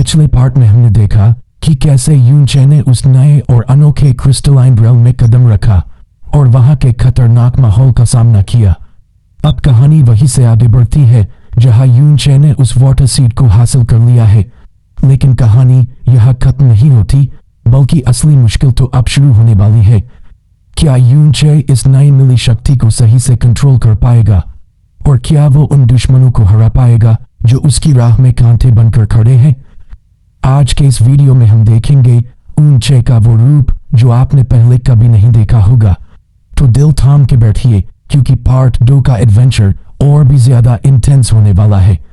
पिछले पार्ट में हमने देखा कि कैसे यूनचे ने उस नए और अनोखे क्रिस्टलाइन रेल्म में कदम रखा और वहां के खतरनाक माहौल का सामना किया। अब कहानी वहीं से आगे बढ़ती है जहां यूनचे ने उस वाटर सीड को हासिल कर लिया है, लेकिन कहानी यह खत्म नहीं होती, बल्कि असली मुश्किल तो अब शुरू होने वाली है। क्या यूनचे इस नई मिली शक्ति को सही से कंट्रोल कर पाएगा, और क्या वो उन दुश्मनों को हरा पाएगा जो उसकी राह में कांटे बनकर खड़े हैं? आज के इस वीडियो में हम देखेंगे यूनचे का वो रूप जो आपने पहले कभी नहीं देखा होगा। तो दिल थाम के बैठिए, क्योंकि पार्ट 2 का एडवेंचर और भी ज्यादा इंटेंस होने वाला है।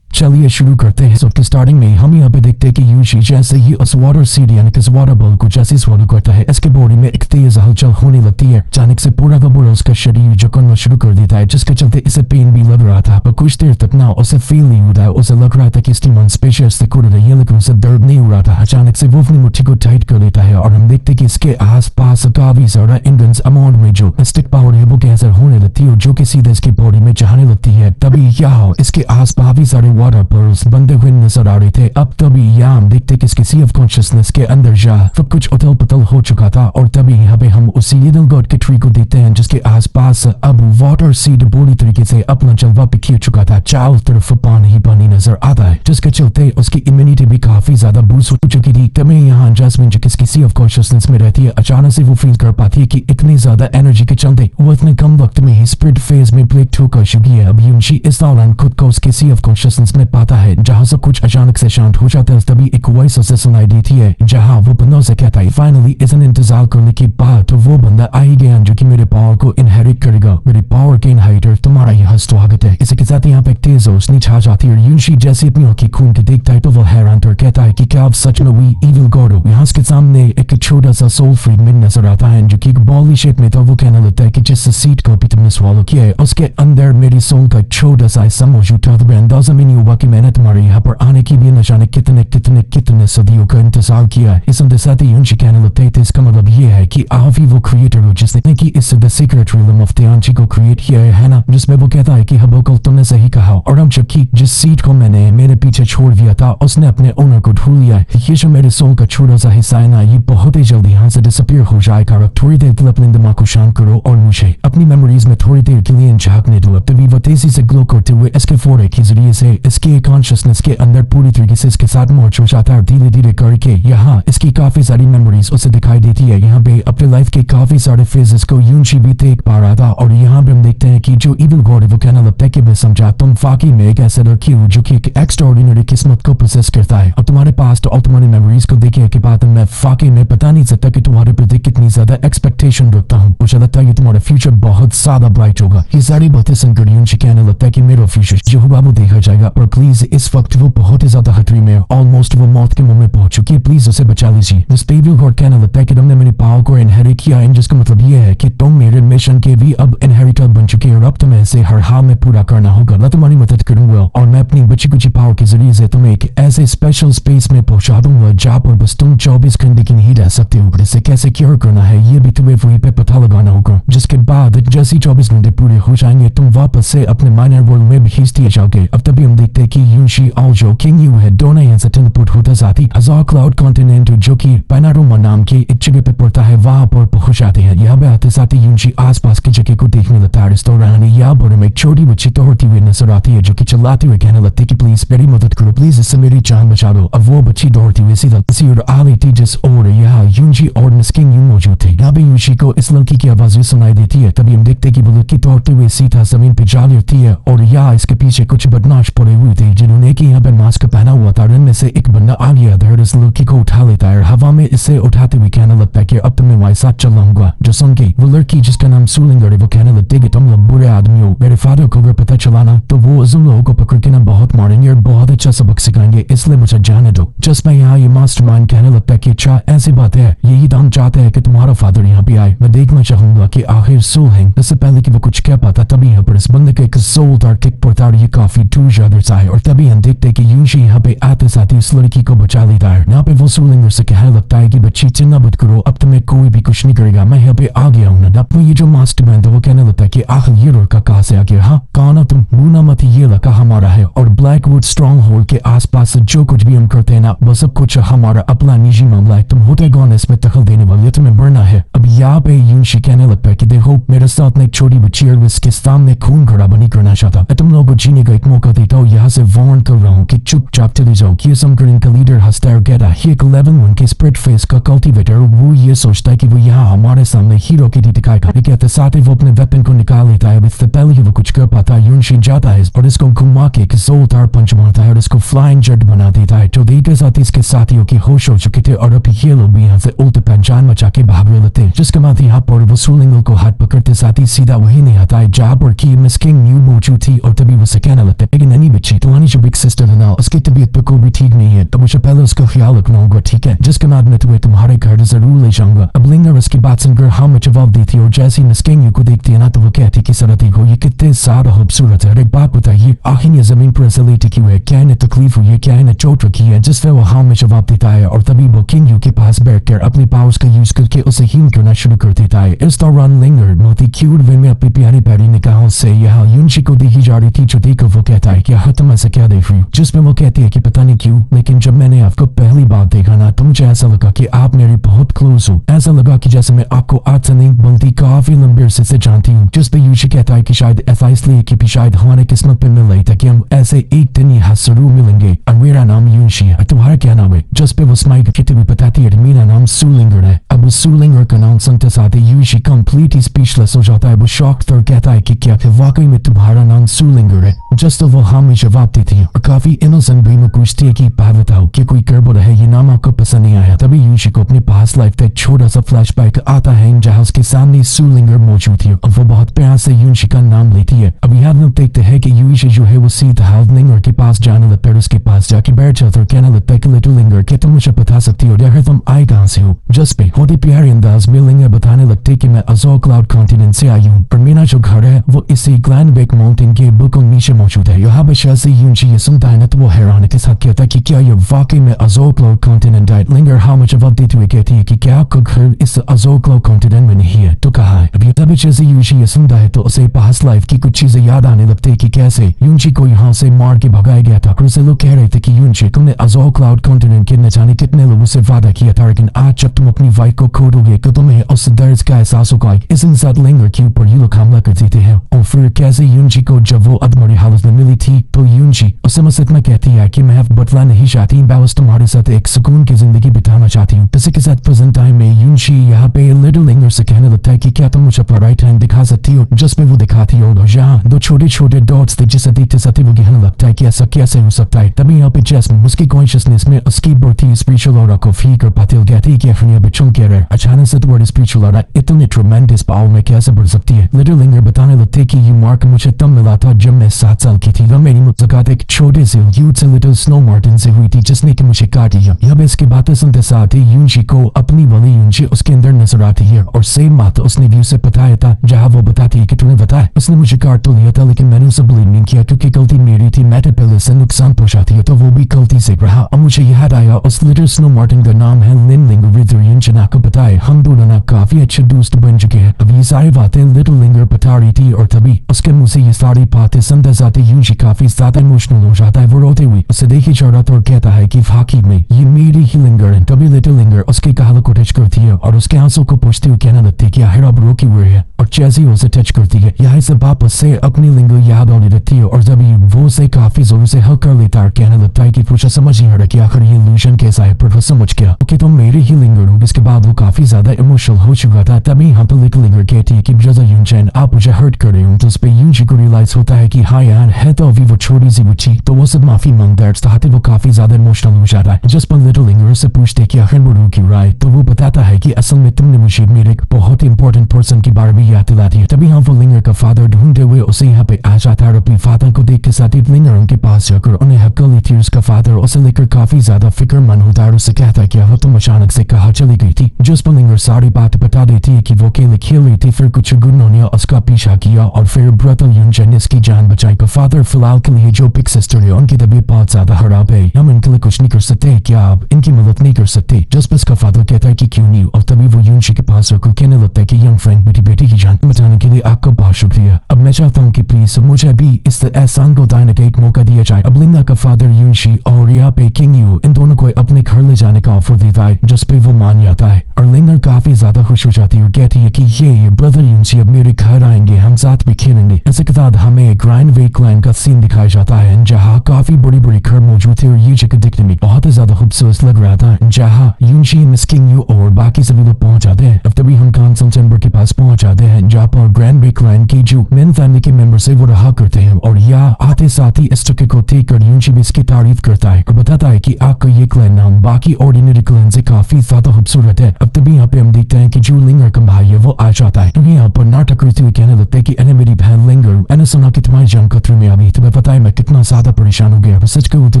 चलिए शुरू करते हैं। सबके स्टार्टिंग में हम यहाँ पे देखते हैं कि यूशी जैसे ही उस वाटर सीड यानी कि वाटर बॉल को जैसे स्वॉलो करता है, इसके बॉडी में एक तेज हलचल होने लगती है। अचानक से पूरा का पूरा उसका शरीर झुकना शुरू कर देता है, जिसके चलते इसे पेन भी लग रहा था, पर कुछ देर तक ना उसे फील नहीं होता है। उसे लग रहा था कि इसकी मांसपेशियां से कूद रही है, लेकिन उसे दर्द नहीं हो रहा था। अचानक से वो अपनी मुट्ठी को टाइट कर लेता है और हम देखते हैं कि इसके आस पास काफी ज्यादा इंटेंस अमाउंट में जो मिस्टिक पावर है वो कैंसर होने लगती है, जो कि सीधे इसकी बॉडी में जाने लगती है। तभी यहाँ इसके आस पास काफी सारे वाटर पर्ल्स बनते हुए नजर आ रहे थे। अब तभी यहाँ हम देखते कि इसके सी ऑफ कॉन्शियसनेस के अंदर जा सब कुछ उथल पुथल हो चुका था, और तभी यहाँ पे हम उसी लिटिल गॉड के ट्री को देखते हैं, जिसके आसपास अब वाटर सीड पूरी तरीके से अपना जलवा बिखेर चुका था। चारों तरफ पानी ही पानी नजर आता है, जिसके चलते उसकी इम्यूनिटी भी काफी ज्यादा बूस्ट हो चुकी थी। तभी यहाँ जैस्मिन जो किसकी सी ऑफ कॉन्शियसनेस में रहती है, अचानक से वो फील कर पाती है कि इतनी ज्यादा एनर्जी के चलते वो इतने कम वक्त में ही स्प्रिट फेज में ब्रेक थ्रू कर चुकी है। अब यूनशी इस दौरान खुद को उसके सी ऑफ कॉन्शियसनेस में पाता है, जहाँ सब कुछ अचानक से शांत हो जाता है। तभी एक वॉइस उसे सुनाई देती है, जहाँ वो बंदा उसे कहता है फाइनली इतना इंतजार करने के बाद तो वो बंदा आ ही गया जो कि मेरे पावर को इनहेरिट करेगा। मेरे पावर के इनहेरिटर तुम्हारा यहाँ स्वागत है। इसी के साथ यहाँ पे एक तेज रोशनी छा जाती है। यूनशी जैसे अपनी आंखें खून के देखता है तो वो हैरान कर कहता है कि क्या आप सच में वही इविल गॉड हो? यहाँ उसके सामने एक छोटा सा सोल फ्रेगमेंट नजर आता है, जो कि एक बॉली शेप में था। वो कहने लगता है कि जिस सीड को भी तुमने स्वॉलो किया है उसके अंदर मेरी सोल का छोटा सा हिस्सा मौजूद था। तो अंदाजा भी नहीं हुआ कि मैंने तुम्हारे यहाँ पर आने की भी न जाने कितने कितने कितने सदियों का इंतजार किया है। इस साथ ही यूनशी कहने लगता है, तो इसका मतलब ये है कि आप ही वो क्रिएटर हो जिसने कि इस द सीक्रेट रिलम ऑफ तियांची को क्रिएट किया है ना? जिसमें वो कहता है कि हबोकल तुमने सही कहा, और अब जबकि जिस सीड को मैंने मेरे पीछे छोड़ दिया था उसने अपने ओनर को ढूंढ लिया है। ये जो मेरे सोल का छोटा सा हिस्सा है ना, ये बहुत ही जल्दी यहाँ से डिसअपियर हो जाएगा। थोड़ी देर के लिए अपने दिमाग को शांत करो और मुझे अपनी मेमोरीज में थोड़ी देर के लिए झांकने दो। तभी वो तेजी से ग्लो करते हुए इसके फोरे के जरिए से इसके कॉन्शियसनेस के अंदर पूरी तरीके से इसके साथ मर्ज हो जाता है। धीरे धीरे करके यहाँ इसकी काफी सारी मेमोरीज उसे दिखाई देती है। यहाँ पे अपने लाइफ के काफी सारे फेजेस को यूनशी भी देख पा रहा था, और यहाँ पे हम देखते हैं कि जो इविल गॉड है वो कहना लगता है कि मैं समझा तुम फाकी में एक ऐसा लड़की हो जो कि एक एक्स्ट्राऑर्डिनरी किस्मत को प्रोसेस करता है, और तुम्हारे पास और तुम्हारी मेमोरीज को देखने के बाद मैं फाकी में बता नहीं सकता कि तुम्हारे प्रति कितनी ज्यादा एक्सपेक्टेशन रखता हूँ। मुझे लगता है कि तुम्हारा फ्यूचर बहुत ज्यादा ब्राइट होगा। ये सारी बातें सुनकर यूनशी कहने लगता है कि मेरा फ्यूचर जो होगा वो देखा जाएगा, पर प्लीज इस वक्त वो बहुत ही ज्यादा खतरे में, ऑलमोस्ट वो मौत के मुंह में पहुंच चुकी है, प्लीज उसे बचा लीजिए। इस पे इविल गॉड कहने लगता है कि तुमने मेरी पावर को इनहेरिट किया है, जिसका मतलब ये है कि तुम मेरे मिशन के भी अब इनहेरिटर बन चुके हो, और अब तुम्हें इसे हर हाल में पूरा करना होगा। मैं तुम्हारी मदद करूंगा, और मैं अपनी बची कुची पावर के जरिए से तुम्हें एक ऐसे स्पेशल स्पेस में पहुंचा दूंगा जहाँ पर बस तुम 24 घंटे की नहीं रह सकते हो। इसे कैसे क्योर करना है ये भी तुम्हें वहीं पे पता लगाना होगा, जिसके बाद जैसे 24 घंटे पूरे हो जाएंगे तुम वापस से अपने माइनर वर्ल्ड में भेज दिए जाओगे। अब तभी हम देखते हैं कि यूनशी और जो किंग यू है दोनों यहाँ से टेलीपोर्ट होता जाती हजार क्लाउड कॉन्टिनेंट जो कि पैनारोमा नाम की एक जगह पे पड़ता है वहां पर पहुंच जाते हैं। यहाँ पे आते साथ ही यूनशी आसपास की जगह को देखने लगता है। इस दौरान यहाँ पर हमें एक छोटी बच्ची दौड़ती हुई नजर आती है, जो कि चिल्लाते हुए कहने लगती है कि प्लीज मेरी मदद करो, प्लीज इससे मेरी जान बचा दो। अब वो बच्ची दौड़ती हुई सीधा किसी और आ रही थी, जिस और यहाँ यूनशी और मिस किंग यू मौजूद थे। यहाँ पे यूनशी को इस लड़की की आवाज सुनाई देती है। तभी हम देखते कि वो लड़की दौड़ते हुए सीधा जमीन पे जा लेती है, और यहाँ इसके पीछे कुछ बदमाश पड़े हुए थे जिन्होंने कि यहाँ पे मास्क पहना हुआ था। इनमें से एक बंदा आ गया था, इस लड़की को उठा लेता है, हवा में इसे उठाते हुए कहने लगता है कि अब तुम्हें हमारे साथ चलाऊंगा। जो सुन के वो लड़की जिसका नाम सूलिंगर है वो कहने लगती है कि तुम लोग बुरे आदमी हो, मेरे फादर को अगर पता चलाना तो वो उन लोगों को पकड़ के ना बहुत मारेंगे और बहुत अच्छा सबक सिखाएंगे, इसलिए मुझे जाने दो। जस्ट मैं यहाँ ये मास्टरमाइंड कहने लगता है कि अच्छा ऐसी बात है, यही तो हम चाहते हैं कि तुम्हारा फादर यहाँ पे आए। मैं देखना चाहूंगा कि आखिर सोल है। इससे पहले कि वो कुछ कह पाता तभी यहाँ पर इस बंदे का एक सोल दार किक पड़ता है, ये काफी दूर ज्यादा सा है। और तभी हम देखते कि यूनशी यहाँ पे आते करते साथ ही उस लड़की को बचा लेता है। यहाँ पे वो सूलिंगर से कहने लगता है कि बच्ची चिंता मत करो, अब तुम्हें कोई भी कुछ नहीं करेगा, मैं यहाँ पे आ गया हूँ ना। अब ये जो मास्टरमाइंड है वो कहने लगता है कि आखिर ये लड़का कहाँ से आ गया। हाँ कहा ना तुम, मुना मत, ये लड़का हमारा है और ब्लैकवुड स्ट्रॉन्ग होल्ड के आसपास जो कुछ भी हम करते हैं ना वो सब कुछ हमारा अपना निजी मामला है, तुम होते कौन इसमें दखल देने वाले, तुम्हें मरना है। अब यहाँ पे यूनशी कहने लगता है कि देखो मेरे साथ एक छोटी बच्ची और इसके सामने खून खराबा नहीं करना चाहता, मैं तुम लोगों को जीने का एक मौका देता हूँ, यहाँ से वार्न कर रहा हूँ कि चुपचाप चले जाओ। ये सुनकर इनका लीडर हंसता है और कहता है एक लेवल 1 के स्प्रिट फेस का कल्टीवेटर, वो ये सोचता है कि वो यहाँ हमारे सामने हीरो की दिखाएगा। कहते साथ ही वो अपने वेपन को निकाल लेता है। इससे पहले ही वो कुछ कर पाता है यूनशी जाता है और इसको घुमा के एक जोरदार पंच मारता है और इसको फ्लाइंग जेट बना देता है। तो देखते साथ ही इसके साथियों की होश हो चुके थे और अब ये लोग भी यहाँ से उल्टे पहचान मचा के भाग रहे थे। जिसके बाद यहाँ पर वो सूलिंगर को हाथ पकड़ते साथ ही सीधा वही नहीं आता है जहाँ पर की मिस किंग न्यू मौजूद थी और तभी वो कहने लगता है लेकिन ननी बच्ची तुम्हारी जो बिग सिस्टर है ना उसकी तबीयत बिल्कुल भी ठीक नहीं है, तो मुझे पहले उसका ख्याल रखना होगा, ठीक है। जिसके बाद मैं तुम्हें तुम्हारे घर जरूर ले जाऊंगा। अब लिंगर उसकी बात सुनकर हाँ में जवाब दी थी और जैसे ही मिस किंग को देखती है ना तो वो कहती कि सरती हो ये कितने ज्यादा खूबसूरत है, एक बात बताइए आखिर ये जमीन पर ऐसे लेटी क्यों है, क्या इन्हें तकलीफ हुई है, क्या इन्हें चोट रखी है। जिससे वो हाँ में जवाब देता है और तभी वो किंग यू के पास बैठकर अपने पावर्स का यूज करके उसे हील करना शुरू कर देता है। इस दौरान लिंगर बहुत ही क्यूट वे में अपनी प्यारी प्यारी निगाहों से यहाँ यूनशी को देखी जा रही थी, जो देखकर वो कहता है कि हाँ तुम ऐसा क्या देख रही हो। जिसमें वो कहती है कि पता नहीं क्यों लेकिन जब मैंने आपको पहली बार देखा ना तो मुझे ऐसा लगा कि आप मेरी बहुत क्लोज हो, ऐसा लगा कि जैसे मैं आपको आज से नहीं बल्कि काफी लंबे अरसे से जानती हूँ। जिस पे यूनशी कहता है कि शायद ऐसा इसलिए कि शायद हमारे किस्मत पे मिल रही था कि हम ऐसे एक दिन यहाँ जरूर मिलेंगे और मेरा नाम यूनशी है, तुम्हारा क्या नाम है। जिस पे वो स्माइल करके भी बताती है मेरा नाम सूलिंगर है। अब उस सूलिंगर का नाम सुनते साथ ही यूनशी कंप्लीटली स्पीचलेस हो जाता है। वो शॉक्ड और कहता है कि क्या वाकई में तुम्हारा नाम सूलिंगर है। जस्ट तो वो हाँ में जवाब देती है और काफी इनोसेंट वे में पूछती है कि बात बताओ कि कोई गड़बड़ है, ये नाम आपको पसंद नहीं आया। तभी यूनशी को अपने पास लाइफ का एक छोटा सा फ्लैशबैक आता है जहाँ उसके सामने सूलिंगर मौजूद थी और वो बहुत प्यार से यूनशी का नाम लेती है। अब यहाँ हम देखते हैं कि यूनशी जो है वो सीधा लिंगर के पास जाने लगता है, उसके पास जाके बैठ जाता है और कहने लगता है कि लिटिल लिंगर क्या तुम मुझे बता सकती हो यार तुम आए कहाँ से हो। जस्ट पे होती प्यारे अंदाज में लिंगर बताने लगते कि मैं अजोर क्लाउड कॉन्टिनेंट से आई हूँ और मेरा जो घर है वो इसी ग्लैनबेक माउंटेन के बिल्कुल नीचे मौजूद है। यहाँ पे जैसे यूनशी ये सुनता है ना तो वो हैरानी के साथ कहता है कि क्या ये वाकई में अजोर क्लाउड कॉन्टिनेंट है। लिंगर हाँ में जवाब देते हुए कहती है कि क्या आपका घर इस अजोर क्लाउड कॉन्टिनेंट में नहीं है, तो कहा है। अभी तभी जैसे यूनशी ये सुनता है तो उसे पास्ट लाइफ की कुछ चीजें याद आने लगती है कि कैसे यूनशी को यहाँ से मार के भगाया गया था। उसे लोग कह रहे थे कि यूनशी तुमने अजोर क्लाउड कॉन्टिनेंट के न जाने कितने लोगों से वादा किया था, लेकिन आज जब तुम अपनी वाइफ को खो दोगे तो तुम्हें उस दर्द का एहसास होगा। इस इंसान लिंगर के ऊपर ये लोग हमला कर देते हैं और फिर कैसे यूनशी को जब वो अधमरी हालत में मिली थी तो यूनशी उसे बस इतना कहती है कि मैं अब बदला नहीं चाहती, बस तुम्हारे साथ एक सुकून की जिंदगी बिताना चाहती हूँ। इसी के साथ प्रेजेंट टाइम में यूनशी यहाँ पे लिटिल लिंगर से कहने लगता है कि क्या तुम मुझे अपना राइट हैंड दिखा सकती हो। जिसपे वो दिखाती हो और यहाँ दो छोटे छोटे डॉट्स थे जिसे देखते साथ ही वो कहने लगता है कि ऐसा कैसे हो सकता है। तभी यहाँ पे जैस्मिन उसकी कॉन्शियसनेस में उसकी बढ़ती स्पिरिचुअल ऑरा को फील कर पाती कहती है कि अपनी बच्चों के रहे अचानक से तुम्हारी स्पिरिचुअल ऑरा इतने ट्रेमेंडस पावर में कैसे बढ़ सकती है। लिटिल लिंगर बताने लगते कि ये मार्क मुझे तब मिला था जब मैं 7 साल की थी। मेरी मुलाकात एक छोटे से यूथ से लिटिल स्नो मार्टिन से हुई थी जिसने कि मुझे काट दिया। यहाँ पे इसकी बातें सुनते साथ ही यूनशी को अपनी वाली यूनशी उसके अंदर नजर आती है और सेम बात उसने भी उसे बताया था जहाँ वो बताती है कि तूने बताया उसने मुझे काट तो लिया था लेकिन मैंने उसे बिलीव नहीं किया क्योंकि गलती मेरी थी, मैं पहले से नुकसान पहुंचाती है तो वो भी गलती से रहा। अब मुझे याद आया उस लिटिल स्नो मार्टिन का नाम है लिन लिंगर यूनशी को बताए हम दोनों ना काफी अच्छे दोस्त बन चुके हैं। अब ये सारी बातें लिटिल लिंगर बता रही थी और तभी उसके मुंह से ये सारी बातें सुनते साथ यूनशी काफी ज्यादा इमोशनल हो जाता है। वो रोते हुए उसे देखी जा रहा था और कहता है कि वाकई में ये मेरी ही लिंगर है। तभी लिटिल लिंगर उसके गालों को टच करती है और उसके आंसू को पूछते हुए कहने लगती है कि आखिर अब रोकी हुए है और जैसे ही उसे टच करती है यहाँ से वापस से अपनी लिंगर याद आने लगती है और जब वो उसे काफी जोर से हक कर लेता है कहने लगता है कि पूछा समझ नहीं आ रहा कि आखिर ये इल्यूजन कैसा है, पर वो समझ गया कि तुम मेरी ही लिंगर हो। इसके बाद वो काफी ज्यादा इमोशनल हो चुका था। तभी यहाँ पे लिटिल लिंगर कहती है कि ब्रदर यूनचैन आप मुझे हर्ट कर रहे हो। तो उस पे यूनशी को रियलाइज होता है कि हाँ यार है तो अभी वो छोटी सी बच्ची, तो वो सब माफी मांगता है। चाहते वो काफी ज्यादा इमोशनल हो जाता है। जिस पर लिटिल लिंगर से पूछते कि आखिर वो रो क्यों रहा है तो वो बताता है कि असल में तुमने मुझे मेरे एक बहुत ही इंपॉर्टेंट पर्सन के बारे में याद दिला दी है। तभी यहाँ वो लिंगर का फादर ढूंढते हुए उसे यहाँ पे आ जाता है और अपने फादर को देख के साथ ही लिंगर उनके पास जाकर उन्हें हक कर लेती है। उसका फादर उसे लेकर काफी ज्यादा फिक्रमंद होता है और उसे कहता है कि अब तुम अचानक से कहाँ चली गई थी। जिस पर लिंगर सारी बात बता देती है कि वो अकेले खेल रही थी। फिर कुछ गुंडों ने उसका पीछा किया और फिर ब्रदर यूनचेन ने इसकी जान बचाई। का फादर फिलहाल के लिए जो बिग सिस्टर है उनकी तबीयत बहुत ज्यादा खराब है, हम इनके लिए कुछ नहीं कर सकते, क्या आप इनकी मदद नहीं कर सकते? जस्ट बस का फादर कहता है कि क्यों नहीं, और तभी वो यूनशी के पास आकर कहने लगता है कि यंग फ्रेंड मेरी बेटी की जान बचाने के लिए आपका बहुत शुक्रिया। अब मैं चाहता हूँ कि प्लीज मुझे भी इस एहसान को उतारने का एक मौका दिया जाए। अब लिंगा का फादर यूनशी और यहाँ पे किंग यू इन दोनों को अपने घर ले जाने का ऑफर देता है, जिस पे वो मान जाता है और लिंगा काफी ज्यादा खुश हो जाती है और कहती है कि ये ब्रदर यूनशी अब मेरे घर आएंगे, हम साथ भी खेलेंगे। इसके बाद हमें ग्रैंड वे क्लैन का सीन दिखाया जाता है जहाँ काफी बड़ी बड़ी घर मौजूद थे और ये जगह दिखने में बहुत ज्यादा खूबसूरत लग रहा था, जहाँ यूनशी मिस किंग यू और बाकी सभी लोग पहुंच जाते हैं। अब तभी हम काउंसिल चैम्बर के पास पहुंच जाते हैं जहाँ पर ग्रैंड वे क्लैन की जो मेन फैमिली के मेंबर से वो रहा करते हैं और यहाँ आते साथ ही इस चक्के को देख कर यूनशी भी इसकी तारीफ करता है और बताता है कि आपका ये क्लैन नाम बाकी ऑर्डिनरी क्लैन से काफी ज्यादा खूबसूरत है। अब तभी यहाँ पे हम देखते हैं कि जो लिंगर का भाई है वो आ जाता है, क्योंकि यहाँ पर नाटक करते हुए कहने लगता है कि अरे मेरी बहन लिंगर, मैंने सुना कि तुम्हारी जान खतरे में अभी, तुम्हें पता है मैं कितना ज्यादा परेशान हो गया, सच कहूँ तो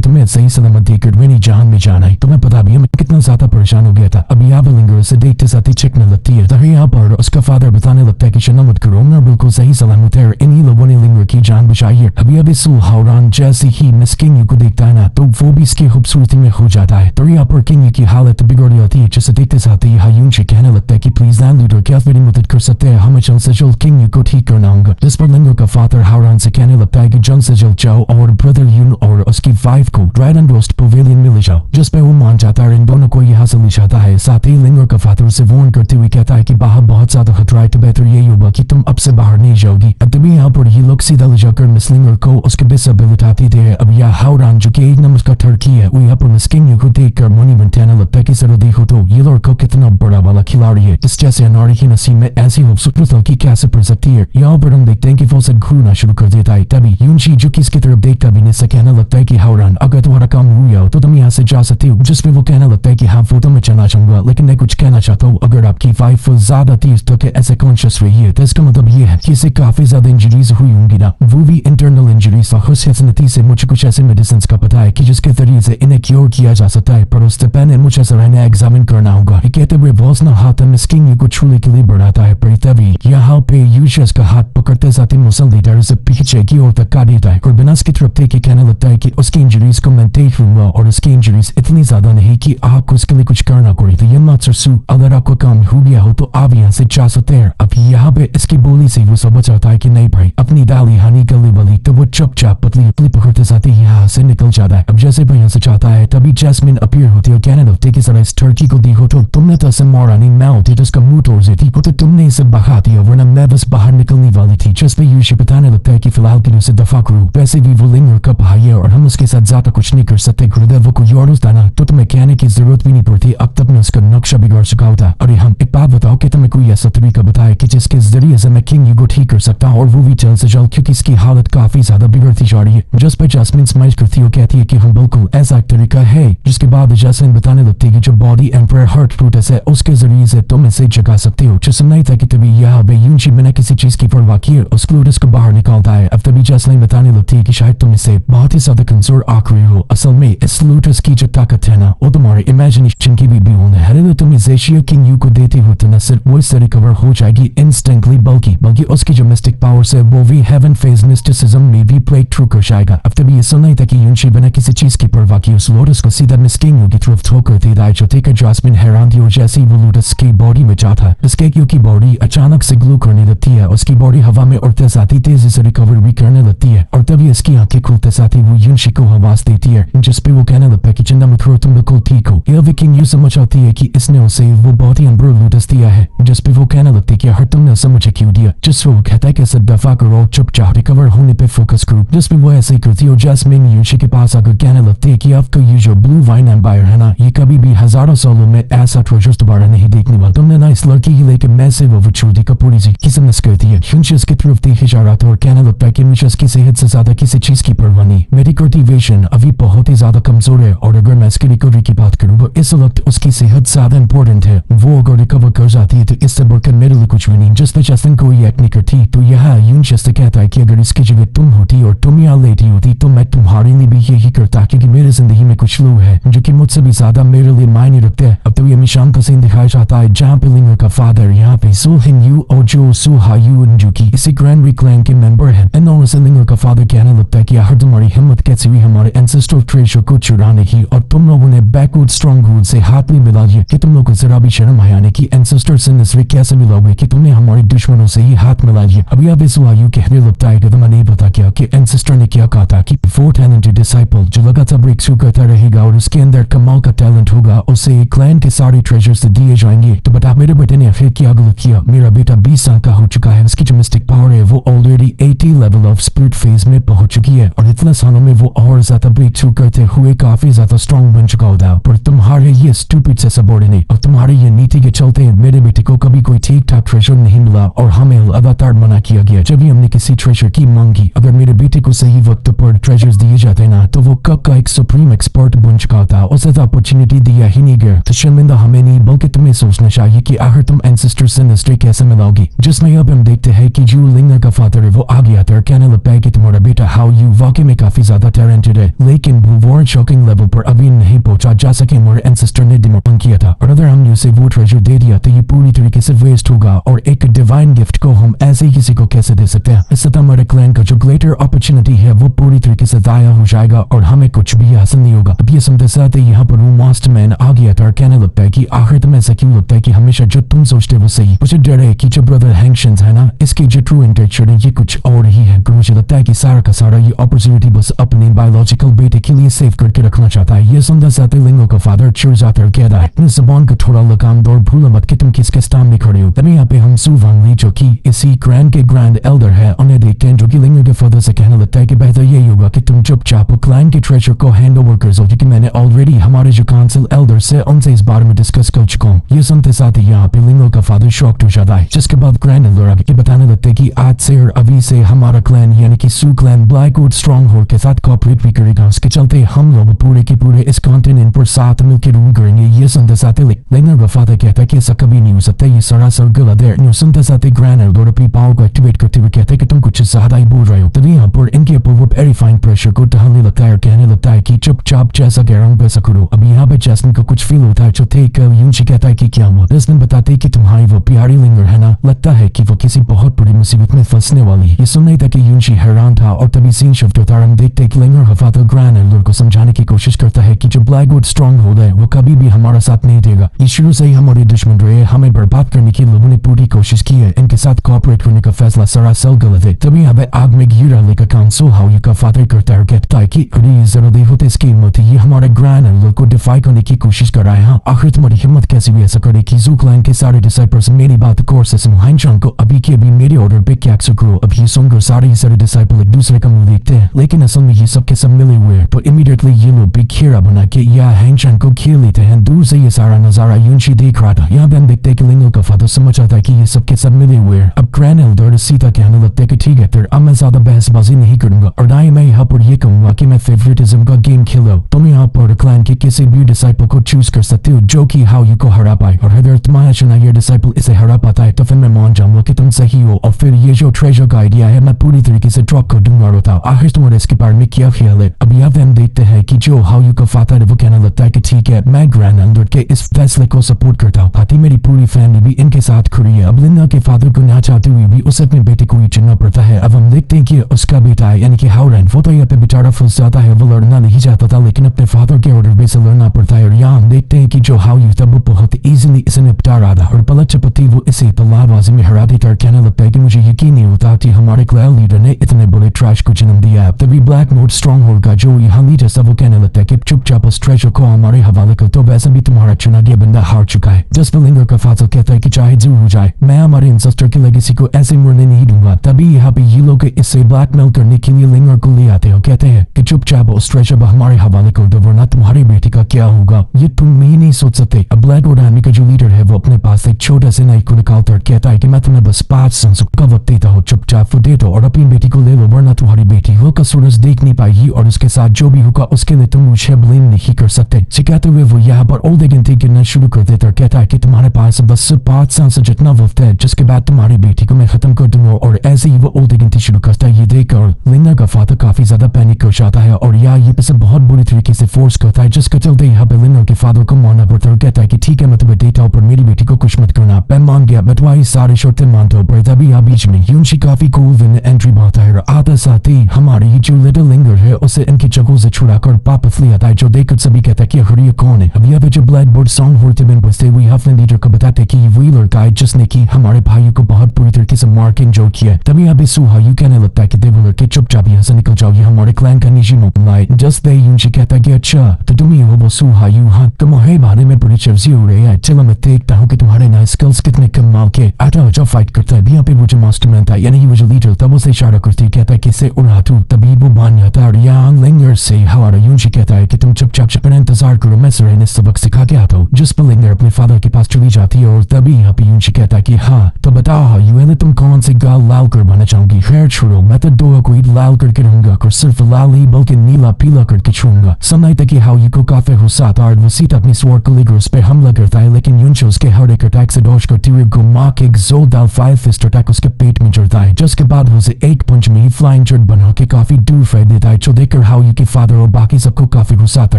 तुम्हें सही सलामत देखकर मेरी जान में जान आई, तुम्हें पता भी है मैं कितना ज्यादा परेशान हो गया था। अब यहाँ पर लिंगर से देखते साथ ही चिकने लगती है, तभी यहाँ पर उसका फादर बताने लगता है कि चिंता मत करो, मैं बिल्कुल सही सलामत है, इन्हीं लोगों ने लिंगर की जान बचाई है। अभी सुल्हारान जैसे ही मिस किंग यू को देखता है ना तो वो भी इसकी खूबसूरती में खो जाता है, तो यहाँ पर किंग यू की हालत बिगड़ जाती है, जिसे देखते साथ ही यूनशी कहने लगता है कि प्लीज लैंड लीडर क्या मेरी मदद कर सकते हैं, हमें जल्द से जल्द किंग यू को ठीक करना होगा। जिस पर लिंगर का फादर हारान से कहने लगता है कि जल्द से जल्द जाओ और ब्रदर यून और उसकी वाइफ को ड्राइडन रोस्ट पवेलियन में ले जाओ, जिस पे वो मान जाता है, इन दोनों को यहाँ से ले जाता है। साथ ही लिंगर का फादर से वार्न करते हुए कहता है कि बाहर बहुत ज्यादा खतरा है, तो बेहतर यही होगा कि तुम अब से बाहर नहीं जाओगी। अब तभी यहाँ पर ही लोग सीधा ले जाकर मिस लिंगर को उसके बिस्तर पे बिठाती थे। अब यह हारान जो कि 1 नंबर का ठरकी है वो यहाँ पर मिस किंग यू को देखकर मुनी बनने लगता है कि जरा देखो तो ये लड़का कितना बड़ा वाला खिलाड़ी है, इस जैसे अनाड़ी की नसीब में ऐसी खूबसूरत लड़की कैसे पड़ सकती है। यहाँ पर हम देखते हैं कि वो सब घूरना शुरू कर देता है, तभी यूनशी जो कि इसकी तरफ देख कर भी नहीं कहने लगता है कि हारान अगर तुम्हारा काम हुआ हो तो तुम यहाँ से जा सकते हो, जिसपे वो कहने लगता है कि हाँ वो तो मैं चलना चाहूंगा, लेकिन मैं कुछ कहना चाहता हूँ, अगर आपकी वाइफ ज्यादा तेज तो ऐसे कॉन्शियस रही है तो इसका मतलब ये है कि इसे काफी ज्यादा इंजरीज हुई होंगी ना, वो भी इंटरनल इंजरीज। खुशकिस्मती से मुझे कुछ ऐसे मेडिसिन का पता है कि जिसके जरिए से इन्हें क्योर किया जा सकता है, पर उससे पहले मुझे जरा एग्जामिन करना होगा। कहते हुए बॉस ना हाथ मिस किंग यू को छूने के लिए बढ़ाता है, पर तभी यहाँ पे यूशियस का हाथ पकड़ते साथ ही मुसल लीडर से पीछे की ओर तक काट देता है और बिना इसकी तरफ देखे कहने लगता है कि उसकी इंजरीज को मैं देख लूंगा और उसकी इंजरीज इतनी ज्यादा नहीं कि आपको उसके लिए कुछ करना पड़े, तो ये मत सरसू, अगर आपको काम हो गया हो तो आप यहाँ से जा सकते हैं। अब यहाँ पे इसकी बोली से वो सब चाहता है कि नहीं भाई अपनी दाली हानि गली वाली, तो वो चुपचाप पतली पकड़ते साथ ही यहाँ से निकल जाता है। अब जैसे वो यहाँ से चाहता है तभी जैस्मिन अपीयर होती है और कहने लगती है कि जरा इस टर्की को देखो तो तुमने तो इसे मारा नहीं, मैं होती तो इसका मुंह तोड़ देती, तो तुमने इसे बहा दिया वरना मैं बस बाहर निकलने वाली थी। जिस पे यूशी बताने लगता है कि फिलहाल के लिए उसे दफा करो, वैसे भी वो लिंगर का भाई है और हम उसके साथ ज्यादा कुछ नहीं कर सकते, गुरुदेव को योरुस दाना तो तुम्हें कहने की जरूरत भी नहीं पड़ती, अब तक मैं उसका नक्शा बिगाड़ चुका होता। अरे हम एक बात बताओ कि तुम्हें कोई ऐसा तरीका बताए कि जिसके जरिए से मैं किंग यू को ठीक कर सकता हूँ और वो भी जल्द से जल्द, क्योंकि इसकी हालत काफी ज्यादा बिगड़ती जा रही है। जिस पर जैस्मिन स्माइल करती है और कहती है कि हम बिल्कुल ऐसा एक तरीका है, जिसके बाद जैस्मिन बताने लगती है कि जो बॉडी एम्पर हर्ट फ्रूटस है उसके जरिए से तुम इसे जगा सकते हो। जो सुनाई था कि तभी यहाँ पे यूनशी बिना किसी चीज की परवाह किए उस फ्लूटस को बाहर निकालता है। अब तभी जैस्मिन बताने लगती है कि शायद तुम इसे बहुत ही ज्यादा कमजोर आंक रहे हो, असल में इस फ्लूटस की जो ताकत है ना वो तुम्हारे इमेजिनेशन की भी बियॉन्ड है। अगर तुम एशिया किंग यू को देते हो तो न सिर्फ वो इससे रिकवर हो जाएगी इंस्टेंटली, बल्कि उसकी जो मिस्टिक पावर्स है वो भी हेवन फेज मिस्टिसिज्म में भी ब्रेक थ्रू कर जाएगा। अब तभी ये सुनाई था कि यूनशी बिना किसी चीज की परवाह किए उस लोटस को सीधा मिस किंग यू की तरफ थ्रो कर देता है, जो देखकर जैस्मिन हैरान थी और जैसे ही वो लोटस की बॉडी में जाता है मिस किंग यू की बॉडी अचानक से ग्लो करने लगती है, उसकी बॉडी हवा में उड़ते साथ ही तेजी से रिकवर भी करने लगती है और तभी इसकी आंखें खुलते साथ ही वो यूनशी को आवाज देती है, जिसपे वो कहने लगता है कि चिंता मत करो तुम बिल्कुल ठीक हो। यह किंग यू समझ आती है कि इसने उसे वो बहुत ही अनब्रो लोटस दिया है, जिसपे वो कहने लगती है कि हर तुमने उसे मुझे क्यों दिया, जिस वो कहता है कि इसे दफा करो चुपचाप रिकवर होने पे फोकस करो, जिसपे वो ऐसे ही करती है और जैस्मिन यूनशी के पास आकर कहने लगती है कि आपका ये जो ब्लू वाइन एम्पायर है ना ये कभी भी हजारों सालों में ऐसा ट्रेजर्स दोबारा नहीं देखने वाला, तुमने ना इस लड़की की लेके मैसिव ओवरचूर का पूरी सी किस्मत करती है। यूनशी उसकी तरफ देखे जा रहा था और कहने लगता है कि मुझे उसकी सेहत से ज्यादा किसी चीज की परवाह नहीं, मेरी कल्टीवेशन अभी बहुत ही ज्यादा कमजोर है और अगर मैं इसकी रिकवरी रिकवरी की बात करूँ वो इस वक्त उसकी सेहत ज्यादा इंपॉर्टेंट है। वो अगर रिकवर कर जाती है तो इससे बढ़कर मेरे लिए कुछ भी नहीं। जस्ट जैसन कोई एक्ट नहीं करती तो यह यूं जैसे कहता है कि अगर इसकी जगह तुम होती और तुम यहाँ लेटी होती तो मैं तुम्हारे लिए भी यही करता, क्योंकि मेरी जिंदगी में कुछ लोग हैं जो कि मुझसे भी ज्यादा मेरे लिए मायने रखते हैं। अब तो ये मिशान का सीन दिखाया जाता है जहाँ पे लिंगर का फादर यहाँ पे सुहिन यू और जो सुहायू जो कि इसी ग्रैंड री क्लैन के मेंबर है। इन दोनों से लिंगर का फादर कहने लगता है कि आखिर तुम्हारी हिम्मत कैसी हुई हमारे एंसेस्टर ट्रेजर को चुराने की, और तुम लोगों ने बैकवर्ड स्ट्रॉन्ग होल्ड से हाथ में मिला लिया कि तुम लोग को जरा भी शर्म आया नहीं कि एंसेस्टर से नस्ल कैसे मिलोगे कि तुमने हमारे दुश्मनों से ही हाथ मिला लिया। अभी अब सुहायू कहने लगता है कि तुम्हें नहीं पता क्या कि एंसेस्टर ने क्या कहा था कि फोर टैलेंटेड डिसाइपल जो लगातार ब्रेक थ्रू करता रहेगा और उसके अंदर कमाल का टैलेंट होगा उसे क्लैन के सारे ट्रेजर्स दिए जाएंगे। तो बता मेरे बेटे ने फिर क्या गलत किया? मेरा बेटा 20 साल का हो चुका है, उसकी जो मिस्टिक पावर है वो already 80 level of spirit phase में पहुंच चुकी है और इतने सालों में वो और ज्यादा ब्रेक थ्रू करते हुए काफी ज्यादा स्ट्रॉन्ग बन चुका होता। पर तुम्हारे ये स्टूपिड से सबॉर्डिनेट और तुम्हारे ये नीति के चलते मेरे बेटे को कभी कोई ठीक ठाक ट्रेजर नहीं मिला और हमें लगातार मना किया गया जब भी हमने किसी ट्रेजर की मांग की। अगर मेरे बेटे को सही वक्त पर ट्रेजर्स दिए जाते ना तो वो कब का एक सुप्रीम एक्सपर्ट बन चुका था, उसे अपॉर्चुनिटी दिया ही नहीं गया। तो शर्मिंदा हमें नहीं बल्कि तुम्हें सोचना चाहिए कि आखिर तुम एंसेस्टर से नस्ल कैसे मिलाओगी। जिसमें अब हम देखते हैं कि जो लिंगर का फादर है वो आ गया था और कहने लगता है कि तुम्हारा बेटा हाउ यू वाकई में काफी ज्यादा टैलेंटेड है, लेकिन वो शॉकिंग लेवल पर अभी नहीं पहुंचा जा सके हमारे एंसेस्टर ने डिमांड किया था। और अगर हमने उसे वो ट्रेजर दे दिया तो ये पूरी तरीके से वेस्ट होगा और एक डिवाइन गिफ्ट को हम ऐसे ही किसी को कैसे दे सकते हैं। इससे हमारे क्लैन का जो ग्रेटर अपॉर्चुनिटी है वो पूरी तरीके से जाया हो जाएगा और हमें कुछ भी हासिल नहीं होगा। अब ये सुनते साथ यहाँ पर वो मास्टरमैन आ गया था और कहने लगता है कि आखिर तुम्हें ऐसा क्यों लगता है कि हमेशा जो तुम सोचते वो सही? मुझे डर है कि जो ब्रदर हैंक्शंस है ना इसकी जो ट्रू इंटेंशन है ये कुछ और ही है। मुझे लगता है कि सारा का सारा ये अपॉर्चुनिटी बस अपने बायोलॉजिकल बेटे के लिए सेव करके रखना चाहता है। ये सुनते साथ लिंगो का फादर चिढ़ जाता है, कहता है अपनी जुबान को थोड़ा लगाम दो और भूलो मत कि तुम किसके सामने खड़े हो। तभी यहाँ पे हम सू वांग ली जो कि इसी ग्रैंड के ग्रैंड एल्डर है उन्हें देखते हैं जो कि लिंगो के फादर से कहने लगता है कि बेहतर यही होगा कि तुम चुपचाप क्लैन के ट्रेजर को हैंड ओवर कर दो, क्योंकि मैंने ऑलरेडी हमारे जो काउंसिल एल्डर से उनसे इस बारे में डिस्कस कर चुका हूँ। ये सुनते साथ ही यहाँ पे लिंगो का फादर शॉक्ड हो जाता है, जिसके बाद ग्रैंड एल्डर आगे बताने लगते हैं कि आज से और अभी से हमारा क्लैन यानी कि सू क्लैन ब्लैकवुड स्ट्रॉन्ग होल्ड के साथ कॉपरेट भी करेगा। उसके चलते हम लोग पूरे के पूरे इस कॉन्टिनेंट पर साथ मिलकर रूल करेंगे। ये सुनते साथ लिंगर का फादर कहता है कि ऐसा कभी नहीं हो सकता, ये सरासर गलत है। सुनते साथ ही ग्रैंड एल्डर अपनी पावर को एक्टिवेट करते हुए कहते हैं कि तुम कुछ ज्यादा ही बोल रहे हो। तभी यहाँ पर इनके ऊपर वो एरिफाइंग प्रेशर को टहलने लगता है और कहने लगता है कि चुपचाप जैसा कह रहा हूँ वैसा करो। अब यहाँ पे जैस्मिन को कुछ फील होता है जो थे यूंशी कहता है कि क्या हुआ। जैस्मिन बताते है कि तुम्हारी वो प्यारी लिंगर है ना, लगता है कि वो किसी बहुत बड़ी मुसीबत में फंसने वाली है। ये सुनने तक यूंशी हैरान था और तभी सीन शिफ्ट होता है। हम देखते हैं कि लिंगर हफात ग्रैंड एल्डर को समझाने की कोशिश करता है कि जो ब्लैकवुड स्ट्रॉन्ग होल्ड है वो कभी भी हमारा साथ नहीं देगा। ये शुरू से ही हमारे दुश्मन रहे, हमें बर्बाद करने की लोगों ने पूरी कोशिश की है। इनके साथ कोऑपरेट करने का फैसला सरासर गलत है। तभी यहाँ पे आग में गिरा लेकर काउंसिल हाउ का फादर करता है, कहता है कि अरे जरा देखो तो इसकी हिम्मत है, ये हमारे ग्रैंड एल्डर को डिफाई करने की कोशिश कर रहा है। हाँ आखिर तुम्हारी हिम्मत कैसे भी ऐसा करे कि जू क्लैन के सारे डिसाइपल्स मेरी बात गौर से सुनो। हाइंचान को अभी के अभी मेरे ऑर्डर पे क्या करो। अब ये सुनकर सारे डिसाइपल एक दूसरे का मुंह देखते हैं, लेकिन असल में ये सब के सब मिले हुए हैं। तो इमीडिएटली ये लोग भी घेरा बना के या हाइंचान को घेर लेते हैं। दूर से ये सारा नजारा यूंशी देख रहा था। यहाँ पे हम देखते हैं कि लिंगो का फादर समझ आता है कि ये सब के सब मिले हुए हैं। अब ग्रैंड एल्डर सीधा कहने लगता है कि ठीक है फिर अब मैं ज्यादा बहसबाजी नहीं करूंगा और ना ही मैं यहाँ पर ये कहूंगा कि मैं फेवरेटिज्म का गेम खेलो। तुम यहाँ पर क्लैन के किसी भी डिसाइपल को चूज कर सकते हो जो कि हाउ यू को हरा पाए, और अगर तुम्हारा चुना ये डिसाइपल इसे हरा पाता है तो फिर मैं मान जाऊंगा कि तुम सही हो और फिर ये जो ट्रेजर का आइडिया है मैं पूरी तरीके से ड्रॉप कर दूंगा। बताओ आखिर तुम्हारे इसके बारे में क्या ख्याल है? अब यहाँ पे हम देखते हैं कि जो हाउ यू का फादर है वो कहना लगता है कि ठीक है मैं ग्रैंड एल्डर के इस फैसले को सपोर्ट करता हूँ, साथ ही मेरी पूरी फैमिली भी इनके साथ खड़ी है। अब लिंगा के फादर को ना चाहते हुए भी उसे अपने बेटे को ही चुनना पड़ता है। अब हम देखते हैं कि उसका बेटा है यानी कि हाउरैन वो तो यहाँ पे बेचारा फंस जाता है, वो लड़ना नहीं चाहता था लेकिन अपने फादर के ऑर्डर पे से लड़ना पड़ता है। और यहाँ हम देखते हैं कि जो हाउ यू था वो बहुत इजीली इसे निपटा रहा था और पलट चपती वो इसे तलवारबाजी में हरा देता और कहने लगता है कि मुझे यकीन नहीं होता कि हमारे क्लैन लीडर ने इतने बड़े ट्रैश को जन्म दिया। तभी ब्लैक मोड स्ट्रॉन्ग होल्ड का जो यहाँ लीडर था वो कहने लगता है कि चुपचाप उस ट्रेजर को हमारे हवाले कर दो, वैसे भी तुम्हारा चुना गया बंदा हार चुका है। जस्ट लिंगर का फादर कहता है कि चाहे जो हो जाए मैं हमारे एंसेस्टर की लेगेसी को ऐसे मरने नहीं दूंगा। तभी यहाँ पे ये लोग इससे ब्लैकमेल करने के लिए लिंगर को ले आते हैं और कहते हैं कि चुपचाप उस ट्रेजर हमारे हवाले कर दो वरना तुम्हारे बेटे का क्या होगा ये तुम ही नहीं सोच सकते। अब ब्लैक और आर्मी का जो लीडर है वो अपने पास एक छोटा से नाइफ को निकालता और कहता है कि मैं तुम्हें बस 5 सेकंड का वक्त देता हूँ, चुपचाप वो दे दो और अपनी बेटी को ले लो वरना तुम्हारी बेटी वो का सूरज देख नहीं पाएगी और उसके साथ जो भी होगा उसके लिए तुम मुझे ब्लेम नहीं कर सकते। कहते हुए वो यहाँ पर ओल्ड गिनती गिनना शुरू कर देता और कहता है कि तुम्हारे पास बस 5 साल से जितना वक्त है, जिसके बाद तुम्हारी बेटी को मैं खत्म कर दूंगा। और ऐसे ही वो ओल्ड गिनती शुरू करता है। ये देखकर लिंगर का फादर काफी ज्यादा पैनिक हो जाता है और यहाँ ये इसे बहुत बुरी तरीके से फोर्स करता है, जिसके चलते यहाँ पे लिंगर के फादर को मानना पड़ता है और कहता है कि ठीक है मैं तुम्हें देता हूँ पर मेरी बेटी को कुछ मत करना। मैं मान गया, मैं तुम्हारी सारी शर्तें मानता हूँ। पर तभी यहाँ बीच में यूनशी काफी कूल विन एंट्री मारता है और आते साथ ही हमारी जो लिटिल लिंगर है उसे इनकी जगहों से छुड़ाकर वापस ले आता है, जो देखकर सभी कहता है कि आखिर ये कौन है। अब यहाँ पे जो ब्लैक बोर्ड सॉन्ग होते बिन बजते हुए अपने लीडर को बताते कि ये वही लड़का है जिसने की हमारे भाइयों को बहुत बुरी तरीके से मार के इंजोर किया। तभी यहाँ पे सुहायू कहने लगता है कि देखो लड़के चुपचाप यहाँ से निकल जाओ, ये हमारे क्लैन का निजी मामला है। जस्ट यूनशी कहता है कि अच्छा तो तुम ही हो वो सुहायू, हाँ तुम्हारे बारे में बड़ी चर्चा हो रही है, चलो मैं देखता हूँ कि तुम्हारे नए स्किल्स कितने कमाल के। आता जो फाइट करता है यहाँ पे वो जो मास्टरमैन था यानी वो जो लीडर था वो से इशारा करती कहता है कि इसे उड़ा तू। तभी वो मान जाता है और यहाँ लिंगर से हमारा यूनशी कहता है कि तुम चुपचाप अपना इंतजार करो, मैं सर ने सबक सिखा के आता हूँ। जिस पर लिंगर अपने फादर के पास चली जाती है और तभी यहाँ पे यूनशी कहता है कि हाँ तो बताओ यूएन तुम कौन से गाल लाल करवाना चाहोगी। खैर छोड़ो, मैं तो दो को लाल करके रहूंगा और सिर्फ लाल ही बल्कि नीला पीला करके छूंगा। समय तक हाउ को काफी गुस्सा आता और वो सीधा अपनी स्वॉर्ड को लेकर उस पर हमला करता है, लेकिन यूनशी उसके हर एक अटैक से डॉज करते हुए घुमा के एक जोरदार 5 फिस्ट अटैक उसके पेट में जड़ता है, जिसके बाद वो उसे एक पंच में ही फ्लाइंग जट बना के काफी दूर फेंक देता है, जो देखकर हाउ के फादर और बाकी सबको काफी गुस्सा आता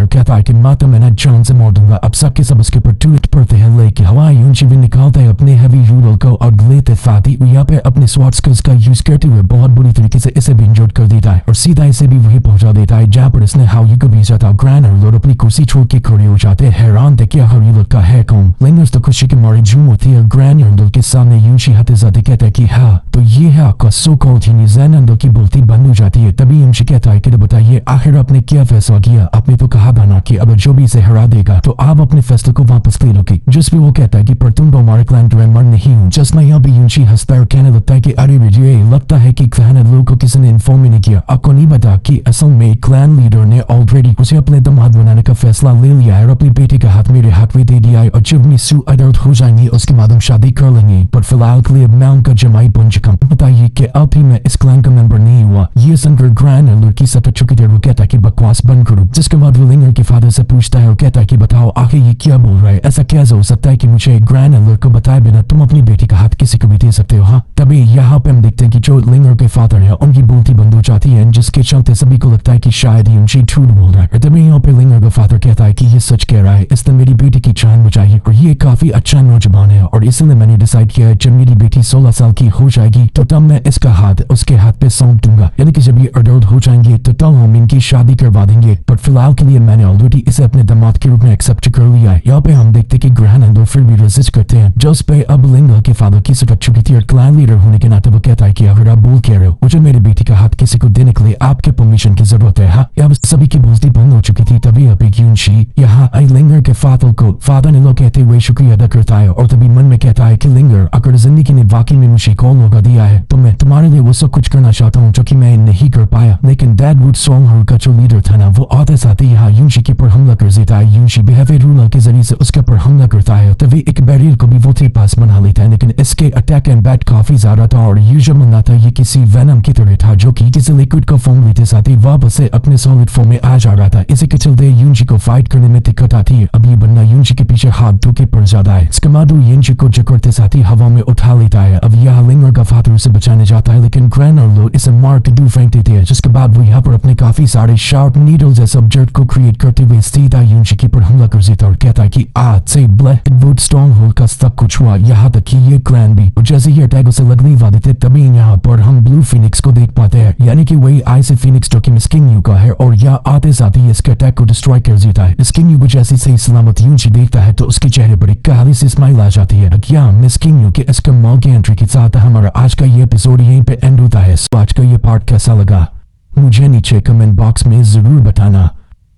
है। कहता है कि माता मैं जान से मार दूंगा। अब सबके सब उसके ऊपर टूट पड़ते हैं, लेकिन हवा यूनशी भी निकालता है अपने हैवी रूरल को और लेते साथ ही यहाँ पे अपने स्वॉर्ड स्किल्स का यूज करते हुए बहुत बुरी तरीके से इसे भी इंजर्ड कर देता है और सीधा इसे भी वही पहुंचा देता है जहाँ पर इसने हाउ को भेजा था। ग्रैंड और लोड अपनी कुर्सी छोड़ के खड़े हो जाते हैं, हैरान थे कि हाउ लगता है कौन। लिंगर्स तो खुशी के मारे झूम होती है। ग्रैंड और के सामने यूनशी हते जाते कहता है कि हाँ तो ये है आपका सो कॉल्ड ही की बोलती बंद हो जाती है। तभी यूनशी कहता है कि बताइए आखिर आपने क्या फैसला किया। आपने तो कहा था ना कि अगर जो भी इसे हरा देगा तो आप अपने फैसले को वापस ले लोगे, जिस पे वो कहता है कि पर तुम तो हमारे क्लैन मेंबर नहीं हो। जस्ट मैं यहाँ भी यूनशी हंसता है और कहने लगता है कि अरे मुझे लगता है कि क्लैन लोगों को किसी ने इन्फॉर्म नहीं किया। आपको नहीं पता कि असल में क्लैन लीडर ने ऑलरेडी उसे अपने दामाद बनाने का फैसला ले लिया है और अपनी बेटे का हाथ मेरे हाथ में दे दिया है और जब मिसू अडल्ट हो जाएंगे उसके बाद हम शादी कर लेंगे। पर फिलहाल के लिए मैं उनका जमाई बन चुका हूँ। बताइए कि अब भी मैं इस क्लैन का मेंबर नहीं हुआ। ये सुनकर ग्रैंड लड़की सतत चुकी देर वो कहता है कि बकवास बंद करो, जिसके बाद वो लिंगर के फादर से पूछता है और कहता है कि बताओ आखिर ये क्या बोल रहा है, ऐसा क्या हो सकता है कि मुझे ग्रैंड लड़को बताए बिना तुम अपनी बेटी का हाथ किसी को भी दे सकते हो। हाँ तभी यहाँ पे हम देखते हैं कि जो लिंगर के फादर है उनकी बोलती बंद हो जाती है, जिसके चलते सभी को लगता है कि शायद यूनशी झूठ बोल रहा है। तभी यहाँ पे लिंगर का फादर कहता है कि ये सच कह रहा है, इसने मेरी बेटी की जान बचाई और ये काफी अच्छा नौजवान है और इसलिए मैंने डिसाइड किया है जब मेरी बेटी 16 साल की हो जाएगी तो तब मैं इसका हाथ उसके हाथ पे सौंप दूंगा, यानी कि जब ये अडल्ट हो जाएंगे तो तब हम इनकी शादी करवा देंगे। पर फिलहाल के लिए मैंने ऑलरेडी इसे अपने दामाद के रूप में एक्सेप्ट कर लिया है। यहाँ पे हम देखते कि ग्रहण एंड फिर भी रेजिस्ट करते हैं, जिस पे अब लिंगर के फादर की सटक चुकी थी और क्लैन लीडर होने के नाते वो कहता है कि अगर आप बोल कह रहे हो मुझे मेरी बेटी का हाथ किसी को देने के लिए आपके परमिशन की जरूरत है। हाँ अब सभी की बोलती बंद हो चुकी थी। तभी अब यूनशी यहाँ लिंगर के फादर ने लोग कहते हुए शुक्रिया अदा करता है और तभी मन में कहता है कि लिंगर अगर जिंदगी ने वाकई में मुझे कॉल मौका दिया है तो मैं तुम्हारे लिए वो सब कुछ करना चाहता हूँ जो कि मैं नहीं कर पाया। लेकिन डेडवुड सॉन्ग का जो लीडर था ना वो आते साथ ही यहाँ यूनशी के पर हमला कर देता है। यूनशी बिहेवियर रूलर के जरिए से उसके पर हमला करता है, तभी एक बैरियर को भी वो थे पास बना लेता है, लेकिन इसके अटैक एंड बैट काफी ज्यादा था और यूजुअल मानना था ये किसी वेनम की तरह था जो कि किसी लिक्विड का फॉर्म लेते साथ ही वापस से अपने सॉलिड फॉर्म में आ जा रहा था। इसी के चलते यूनशी को फाइट करने में दिक्कत आती है। अब ये बंदा यूनशी के पीछे हाथ धो के पड़ जाता है। स्कमाडो यूनशी को जकड़ते साथ ही हवा में उठा लेता है। अब यह लिंगर का फादर उसे बचाने जाता है, लेकिन ग्रैंड और लोड इसे मार के दूर फेंक देते हैं, जिसके बाद वो यहाँ पर अपने काफी सारे शार्प नीडल जैसे ऑब्जेक्ट को क्रिएट करते हुए सीधा यूनशी की पर हमला कर देता और कहता है कि आज से ब्लैकवुड स्ट्रॉन्गहोल्ड का सब कुछ हुआ, यहाँ तक कि ये क्लैन भी। और जैसे ही अटैक उसे लगने वाले थे तभी यहाँ पर हम ब्लू फिनिक्स को देख पाते हैं, यानी कि वही आइस फिनिक्स जो कि मिस किंग यू का है और यहाँ आते साथ ही इसके अटैक को डिस्ट्रॉय कर देता है। मिस किंग यू को जैसे सही सलामत यूनशी देखता है तो उसके चेहरे पर एक काली सी स्माइल आ जाती है। क्या मिस किंग यू के इस कमाल की एंट्री के साथ हमारा आज का ये एपिसोड यहीं पे एंड होता है। आज का ये पार्ट कैसा लगा मुझे नीचे कमेंट बॉक्स में जरूर बताना।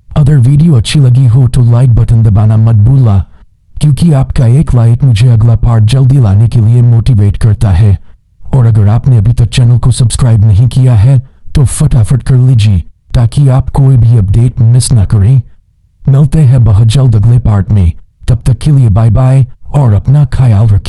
अगर वीडियो अच्छी लगी हो तो लाइक बटन दबाना मत भूलना, क्योंकि आपका एक लाइक मुझे अगला पार्ट जल्दी लाने के लिए मोटिवेट करता है। और अगर आपने अभी तक चैनल को सब्सक्राइब नहीं किया है तो फटाफट कर लीजिए ताकि आप कोई भी अपडेट मिस ना करें। मिलते हैं बहुत जल्द अगले पार्ट में, तब तक के लिए बाय बाय और अपना ख्याल रखें।